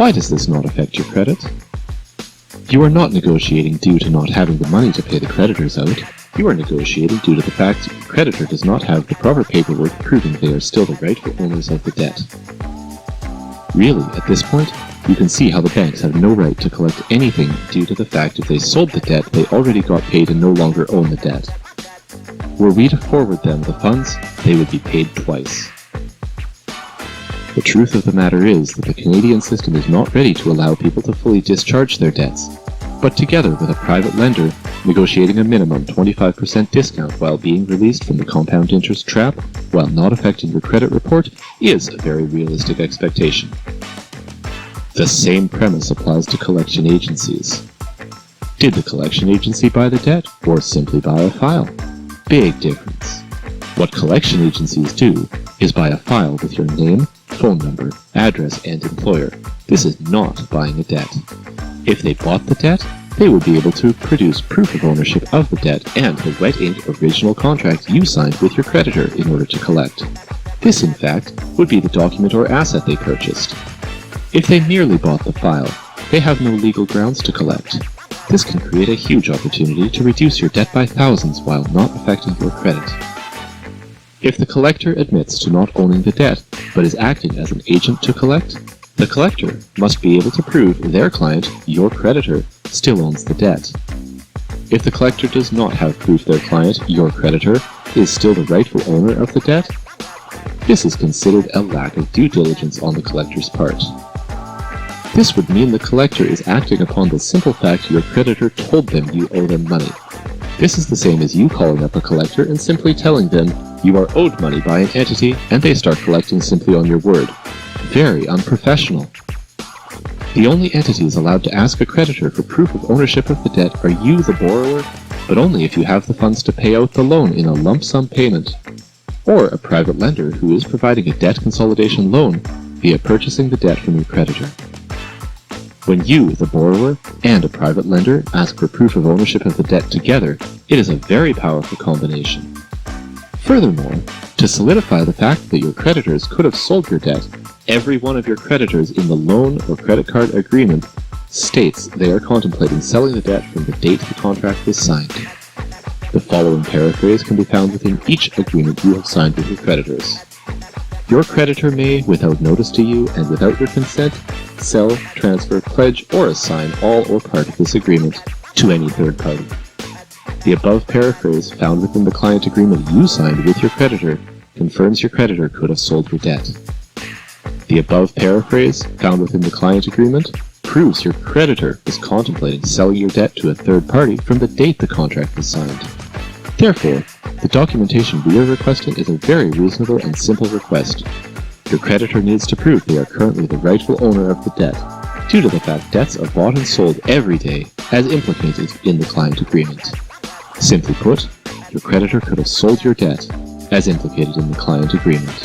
Why does this not affect your credit? You are not negotiating due to not having the money to pay the creditors out. You are negotiating due to the fact your creditor does not have the proper paperwork proving they are still the rightful owners of the debt. Really, at this point, you can see how the banks have no right to collect anything due to the fact if they sold the debt, they already got paid and no longer own the debt. Were we to forward them the funds, they would be paid twice. The truth of the matter is that the Canadian system is not ready to allow people to fully discharge their debts, but together with a private lender, negotiating a minimum 25% discount while being released from the compound interest trap, while not affecting your credit report, is a very realistic expectation. The same premise applies to collection agencies. Did the collection agency buy the debt, or simply buy a file? Big difference. What collection agencies do is buy a file with your name, phone number, address, and employer. This is not buying a debt. If they bought the debt, they would be able to produce proof of ownership of the debt and the wet ink original contract you signed with your creditor in order to collect. This, in fact, would be the document or asset they purchased. If they merely bought the file, they have no legal grounds to collect. This can create a huge opportunity to reduce your debt by thousands while not affecting your credit. If the collector admits to not owning the debt, but is acting as an agent to collect, the collector must be able to prove their client, your creditor, still owns the debt. If the collector does not have proof their client, your creditor, is still the rightful owner of the debt, this is considered a lack of due diligence on the collector's part. This would mean the collector is acting upon the simple fact your creditor told them you owe them money. This is the same as you calling up a collector and simply telling them you are owed money by an entity and they start collecting simply on your word. Very unprofessional. The only entities allowed to ask a creditor for proof of ownership of the debt are you, the borrower, but only if you have the funds to pay out the loan in a lump sum payment, or a private lender who is providing a debt consolidation loan via purchasing the debt from your creditor. When you, the borrower, and a private lender ask for proof of ownership of the debt together, it is a very powerful combination. Furthermore, to solidify the fact that your creditors could have sold your debt, every one of your creditors in the loan or credit card agreement states they are contemplating selling the debt from the date the contract was signed. The following paraphrase can be found within each agreement you have signed with your creditors. Your creditor may, without notice to you and without your consent, sell, transfer, pledge, or assign all or part of this agreement to any third party. The above paraphrase found within the client agreement you signed with your creditor confirms your creditor could have sold your debt. The above paraphrase found within the client agreement proves your creditor is contemplating selling your debt to a third party from the date the contract was signed. Therefore, the documentation we are requesting is a very reasonable and simple request. Your creditor needs to prove they are currently the rightful owner of the debt, due to the fact debts are bought and sold every day, as implicated in the client agreement. Simply put, your creditor could have sold your debt, as implicated in the client agreement.